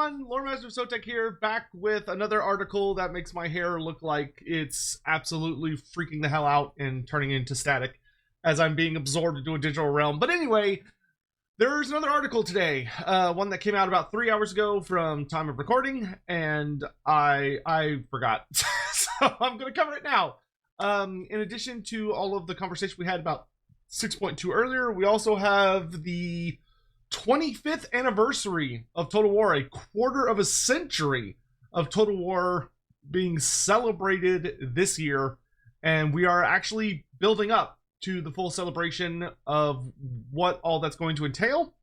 everyone, Loremaster of Sotek here, back with another article that makes my hair look like it's absolutely freaking the hell out and turning into static as I'm being absorbed into a digital realm. But anyway, there's another article today, one that came out about 3 hours ago from time of recording, and I forgot. So I'm going to cover it now. In addition to all of the conversation we had about 6.2 earlier, we also have the 25th anniversary of Total War, a quarter of a century of Total War being celebrated this year, and we are actually building up to the full celebration of what all that's going to entail,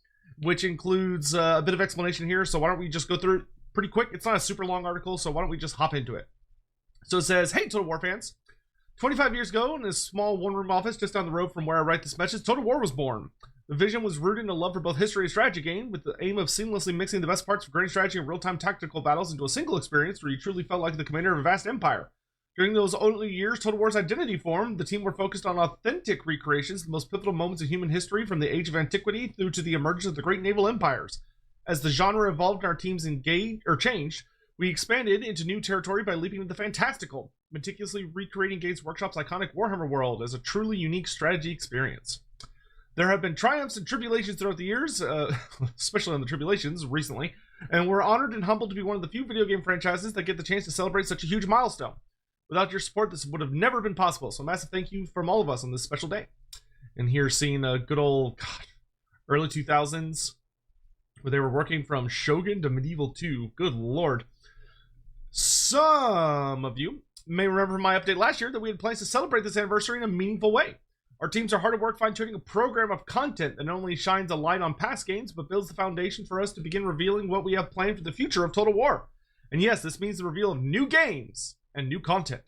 which includes a bit of explanation here. So why don't we just go through it pretty quick? It's not a super long article, so why don't we just hop into it. So it says, hey Total War fans, 25 years ago in a small one-room office just down the road from where I write this message, Total War was born. The vision was rooted in a love for both history and strategy game, with the aim of seamlessly mixing the best parts of grand strategy and real-time tactical battles into a single experience where you truly felt like the commander of a vast empire. During those early years, Total War's identity formed. The team were focused on authentic recreations, the most pivotal moments of human history from the age of antiquity through to the emergence of the great naval empires. As the genre evolved and our teams changed, we expanded into new territory by leaping into the fantastical, meticulously recreating Games Workshop's iconic Warhammer world as a truly unique strategy experience. There have been triumphs and tribulations throughout the years, especially on the tribulations recently, and we're honored and humbled to be one of the few video game franchises that get the chance to celebrate such a huge milestone. Without your support, this would have never been possible, so a massive thank you from all of us on this special day. And here seeing a good old, early 2000s, where they were working from Shogun to Medieval 2. Good lord. Some of you may remember from my update last year that we had plans to celebrate this anniversary in a meaningful way. Our teams are hard at work fine-tuning a program of content that not only shines a light on past games, but builds the foundation for us to begin revealing what we have planned for the future of Total War. And yes, this means the reveal of new games and new content.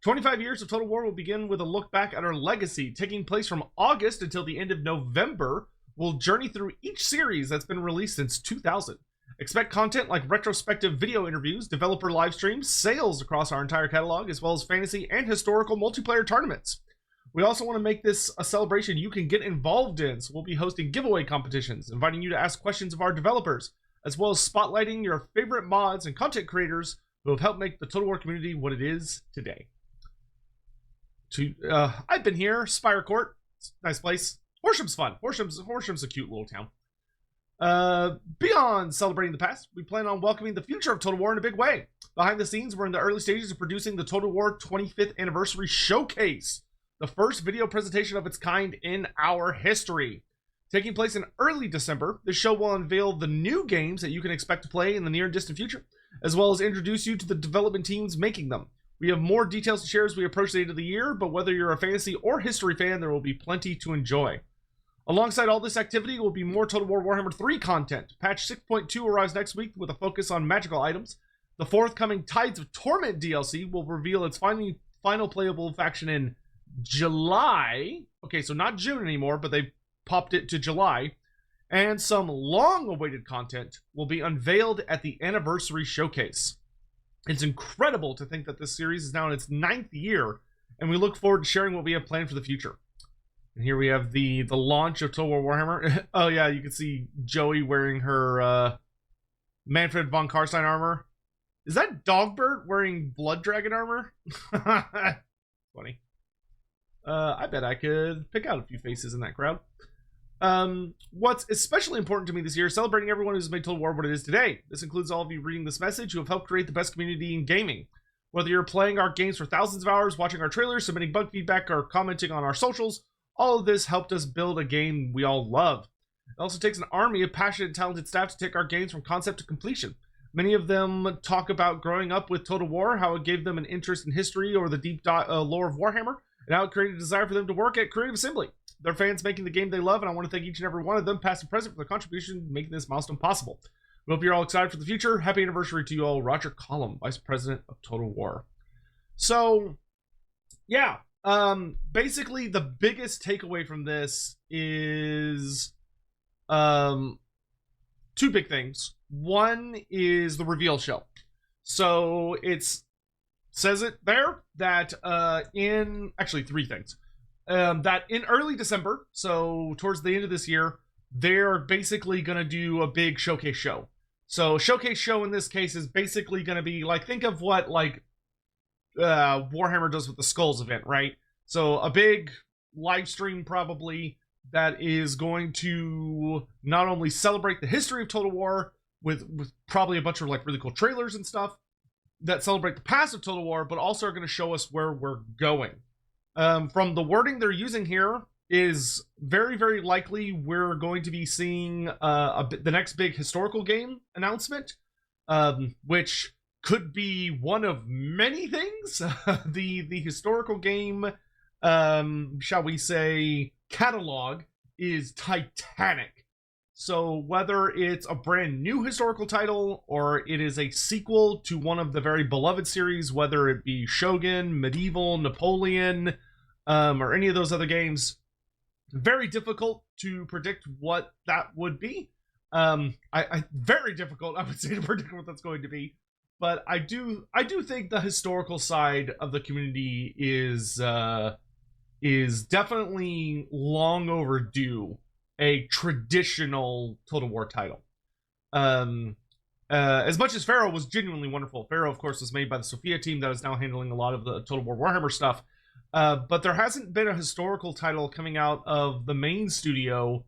25 years of Total War will begin with a look back at our legacy. Taking place from August until the end of November, we'll journey through each series that's been released since 2000. Expect content like retrospective video interviews, developer live streams, sales across our entire catalog, as well as fantasy and historical multiplayer tournaments. We also want to make this a celebration you can get involved in, so we'll be hosting giveaway competitions, inviting you to ask questions of our developers, as well as spotlighting your favorite mods and content creators who have helped make the Total War community what it is today. I've been here, Spire Court, nice place. Horsham's fun. Horsham's a cute little town. Beyond celebrating the past, we plan on welcoming the future of Total War in a big way. Behind the scenes, we're in the early stages of producing the Total War 25th Anniversary Showcase, the first video presentation of its kind in our history. Taking place in early December, this show will unveil the new games that you can expect to play in the near and distant future, as well as introduce you to the development teams making them. We have more details to share as we approach the end of the year, but whether you're a fantasy or history fan, there will be plenty to enjoy. Alongside all this activity will be more Total War Warhammer 3 content. Patch 6.2 arrives next week with a focus on magical items. The forthcoming Tides of Torment DLC will reveal its final playable faction in July. Okay, so not June anymore, but they popped it to July. And some long-awaited content will be unveiled at the Anniversary Showcase. It's incredible to think that this series is now in its 9th year, and we look forward to sharing what we have planned for the future. And here we have the launch of Total War Warhammer. Oh yeah, you can see Joey wearing her Manfred von Karstein armor. Is that Dogbert wearing Blood Dragon armor? Funny. I bet I could pick out a few faces in that crowd. What's especially important to me this year is celebrating everyone who's made Total War what it is today. This includes all of you reading this message who have helped create the best community in gaming. Whether you're playing our games for thousands of hours, watching our trailers, submitting bug feedback, or commenting on our socials, all of this helped us build a game we all love. It also takes an army of passionate and talented staff to take our games from concept to completion. Many of them talk about growing up with Total War, how it gave them an interest in history or the deep lore of Warhammer, and how it created a desire for them to work at Creative Assembly. They're fans making the game they love, and I want to thank each and every one of them, past and present, for their contribution to making this milestone possible. We hope you're all excited for the future. Happy anniversary to you all. Roger Collum, Vice President of Total War. So, yeah. Basically, the biggest takeaway from this is two big things. One is the reveal show. So, says it there that actually three things. That in early December, so towards the end of this year, they're basically going to do a big showcase show. So showcase show in this case is basically going to be like, think of what like Warhammer does with the Skulls event, right? So a big live stream probably that is going to not only celebrate the history of Total War with probably a bunch of like really cool trailers and stuff that celebrate the past of Total War, but also are going to show us where we're going. From the wording they're using here is very, very likely we're going to be seeing the next big historical game announcement, which could be one of many things. The historical game, shall we say, catalog is titanic. So whether it's a brand new historical title or it is a sequel to one of the very beloved series, whether it be Shogun, Medieval, Napoleon, or any of those other games, very difficult to predict what that would be. Very difficult, I would say, to predict what that's going to be. But I do think the historical side of the community is definitely long overdue a traditional Total War title. As much as Pharaoh was genuinely wonderful, Pharaoh, of course, was made by the Sophia team that is now handling a lot of the Total War Warhammer stuff. But there hasn't been a historical title coming out of the main studio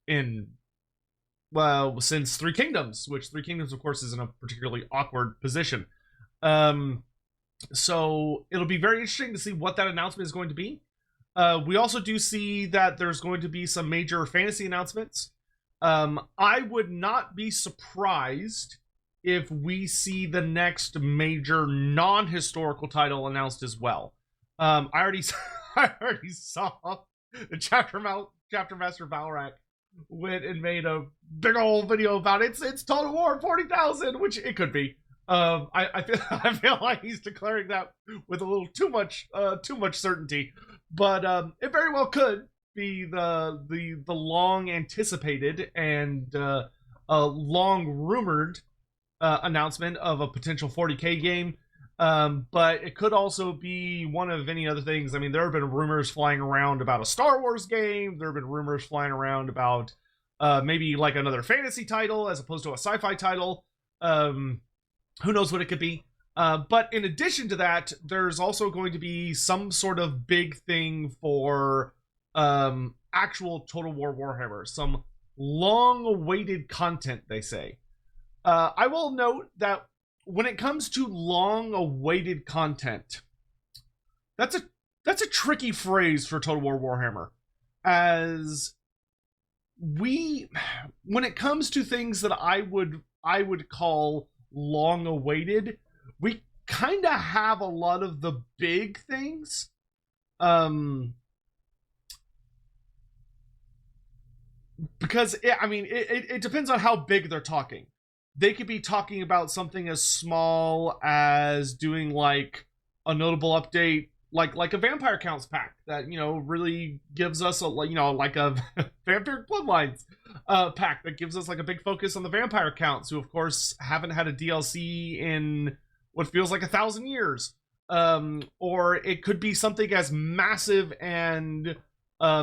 in, well, since Three Kingdoms, which Three Kingdoms, of course, is in a particularly awkward position. So it'll be very interesting to see what that announcement is going to be. We also do see that there's going to be some major fantasy announcements. I would not be surprised if we see the next major non-historical title announced as well. I already saw the Chapter Master Valrak went and made a big old video about it. It's Total War 40,000, which it could be. I feel like he's declaring that with a little too much certainty, but it very well could be the long anticipated and long rumored announcement of a potential 40K game. But it could also be one of any other things. I mean, there have been rumors flying around about a Star Wars game. There have been rumors flying around about maybe like another fantasy title as opposed to a sci-fi title. Who knows what it could be. But in addition to that, there's also going to be some sort of big thing for actual Total War Warhammer. Some long-awaited content, they say. I will note that when it comes to long-awaited content, that's a tricky phrase for Total War Warhammer. As when it comes to things that I would call long-awaited, we kind of have a lot of the big things. Because it depends on how big they're talking. They could be talking about something as small as doing like a notable update, like a Vampire Counts pack that, you know, really gives us like a Vampire Bloodlines pack that gives us like a big focus on the Vampire Counts, who of course haven't had a DLC in what feels like 1,000 years. Or it could be something as massive and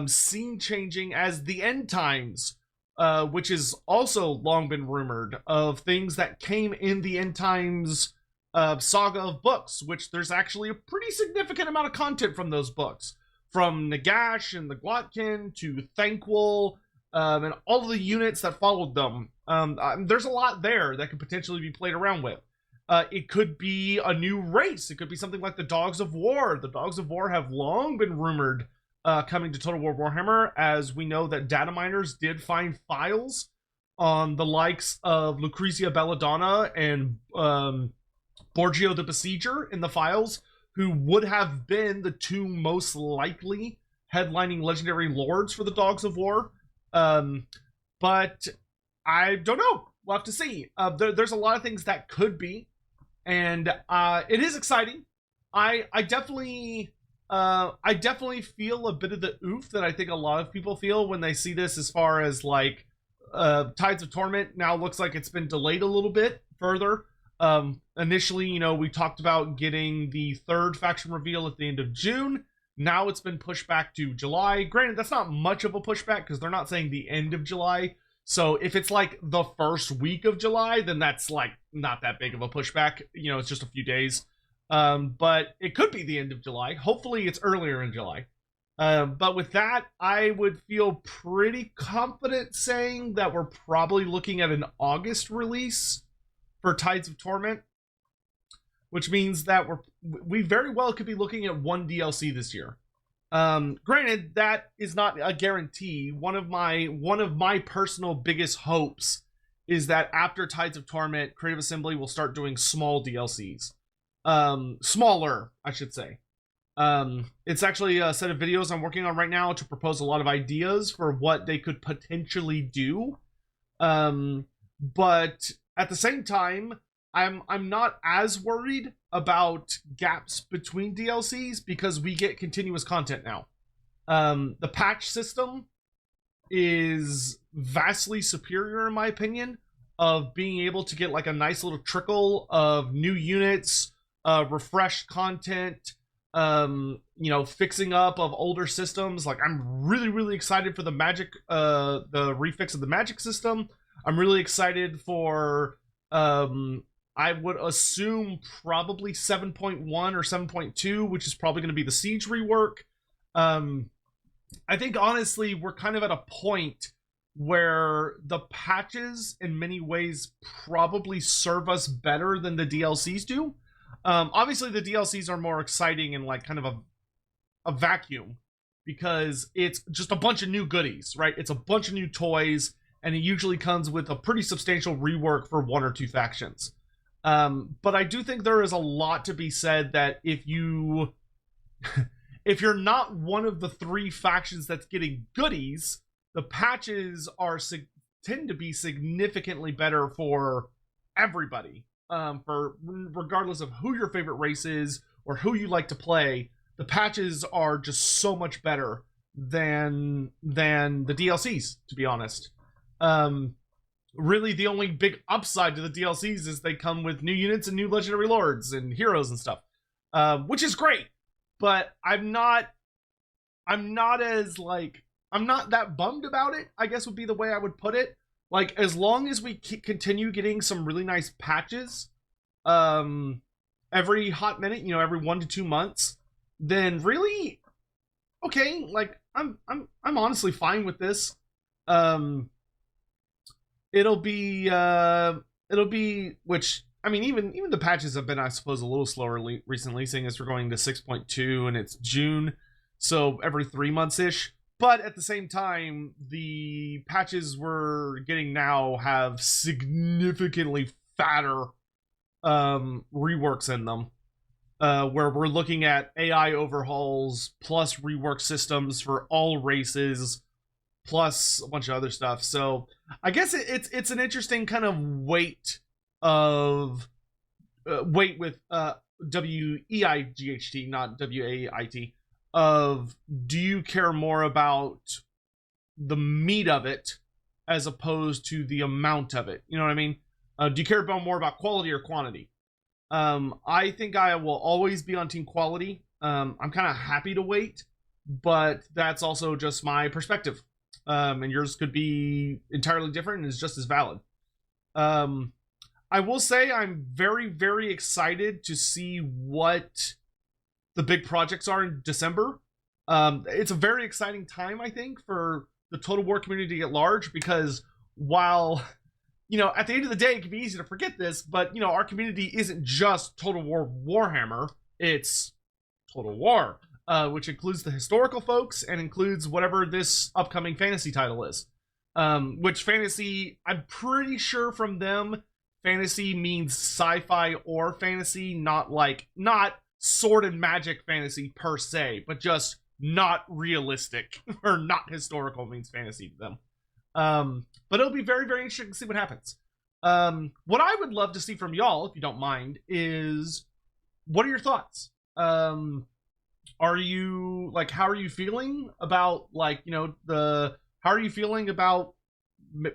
scene changing as the End Times. Which is also long been rumored of things that came in the End Times saga of books, which there's actually a pretty significant amount of content from those books. From Nagash and the Glotkin to Thanquol, and all of the units that followed them. There's a lot there that could potentially be played around with. It could be a new race. It could be something like the Dogs of War. The Dogs of War have long been rumored coming to Total War Warhammer, as we know that data miners did find files on the likes of Lucrezia Belladonna and Borgio the Besieger in the files, who would have been the two most likely headlining legendary lords for the Dogs of War. But I don't know. We'll have to see. There's a lot of things that could be, and it is exciting. I definitely feel a bit of the oof that I think a lot of people feel when they see this, as far as like Tides of Torment now looks like it's been delayed a little bit further. Initially, you know, we talked about getting the third faction reveal at the end of June. Now it's been pushed back to July. Granted, that's not much of a pushback because they're not saying the end of July. So if it's like the first week of July, then that's like not that big of a pushback. You know, it's just a few days. But it could be the end of July. Hopefully it's earlier in July. But with that, I would feel pretty confident saying that we're probably looking at an August release for Tides of Torment, which means that we very well could be looking at one DLC this year. Granted, that is not a guarantee. One of my personal biggest hopes is that after Tides of Torment, Creative Assembly will start doing small DLCs. Smaller, I should say. It's actually a set of videos I'm working on right now to propose a lot of ideas for what they could potentially do. But at the same time, I'm not as worried about gaps between DLCs because we get continuous content now. The patch system is vastly superior in my opinion, of being able to get like a nice little trickle of new units, refreshed content, you know, fixing up of older systems. Like I'm really excited for the magic, the refix of the magic system. I'm really excited for I would assume probably 7.1 or 7.2, which is probably going to be the Siege rework. I think honestly we're kind of at a point where the patches in many ways probably serve us better than the DLCs do. Obviously the DLCs are more exciting in like kind of a vacuum because it's just a bunch of new goodies, right? It's a bunch of new toys, and it usually comes with a pretty substantial rework for one or two factions. But I do think there is a lot to be said that if you if you're not one of the three factions that's getting goodies, the patches are tend to be significantly better for everybody. For regardless of who your favorite race is or who you like to play, the patches are just so much better than the DLCs, to be honest. Really the only big upside to the DLCs is they come with new units and new legendary lords and heroes and stuff, which is great. But I'm not that bummed about it, I guess would be the way I would put it. Like, as long as we continue getting some really nice patches every hot minute, you know, every 1 to 2 months, then really, okay, like I'm honestly fine with this. It'll be which, I mean, even the patches have been, I suppose, a little slower recently, seeing as we're going to 6.2 and it's June, so every 3 months ish. But at the same time, the patches we're getting now have significantly fatter reworks in them, where we're looking at AI overhauls plus rework systems for all races, plus a bunch of other stuff. So I guess it's an interesting kind of weight with WEIGHT, not WAIT, of do you care more about the meat of it as opposed to the amount of it? You know what I mean? Do you care more about quality or quantity? I think I will always be on team quality. I'm kind of happy to wait, but that's also just my perspective. And yours could be entirely different and is just as valid. I will say I'm very excited to see what the big projects are in December. It's a very exciting time, I think, for the Total War community at large, because while, you know, at the end of the day, it can be easy to forget this, but, you know, our community isn't just Total War Warhammer, it's Total War, which includes the historical folks and includes whatever this upcoming fantasy title is. Which fantasy, I'm pretty sure from them, fantasy means sci-fi or fantasy, not sword and magic fantasy per se, but just not realistic or not historical means fantasy to them. But it'll be very interesting to see what happens. What I would love to see from y'all, if you don't mind, is what are your thoughts? Are you like, how are you feeling about, like, you know, how are you feeling about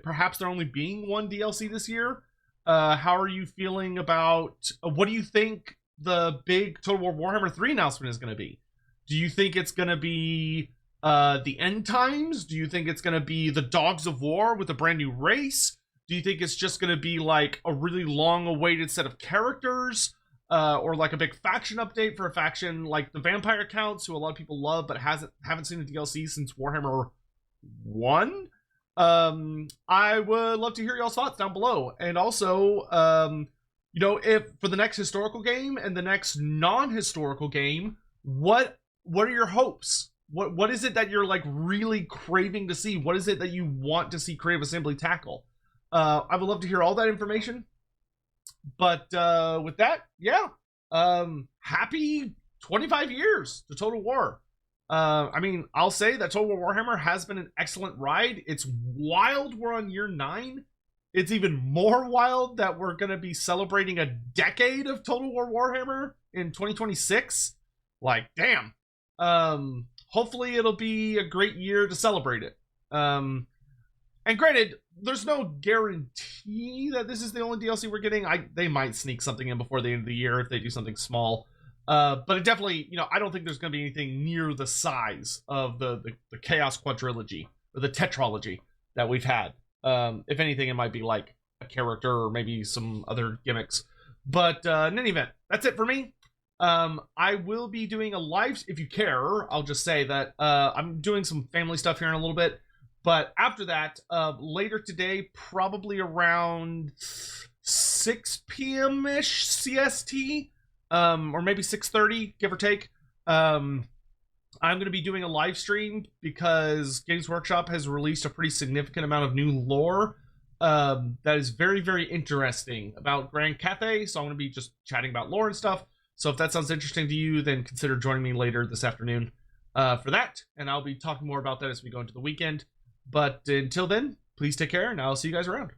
perhaps there only being one DLC this year? How are you feeling about, what do you think the big Total War Warhammer 3 announcement is going to be? Do you think it's going to be The end times? Do you think it's going to be the Dogs of War with a brand new race? Do you think it's just going to be like a really long awaited set of characters? Or like a big faction update for a faction like the Vampire Counts, who a lot of people love but haven't seen a DLC since Warhammer 1? I would love to hear y'all's thoughts down below. And also, you know, if for the next historical game and the next non-historical game, what are your hopes? What is it that you're like really craving to see? What is it that you want to see Creative Assembly tackle? I would love to hear all that information. But with that, yeah, happy 25 years to Total War. I mean, I'll say that Total War Warhammer has been an excellent ride. It's wild we're on year 9. It's even more wild that we're going to be celebrating a decade of Total War Warhammer in 2026. Like, damn. Hopefully it'll be a great year to celebrate it. And granted, there's no guarantee that this is the only DLC we're getting. They might sneak something in before the end of the year if they do something small. But it definitely, you know, I don't think there's going to be anything near the size of the Chaos Quadrilogy or the Tetralogy that we've had. If anything, it might be like a character or maybe some other gimmicks. But in any event, that's it for me. I will be doing a live, if you care, I'll just say that I'm doing some family stuff here in a little bit. But after that, later today, probably around 6 p.m.-ish CST, or maybe 6:30, give or take, I'm going to be doing a live stream because Games Workshop has released a pretty significant amount of new lore that is very, very interesting about Grand Cathay. So I'm going to be just chatting about lore and stuff. So if that sounds interesting to you, then consider joining me later this afternoon for that. And I'll be talking more about that as we go into the weekend. But until then, please take care, and I'll see you guys around.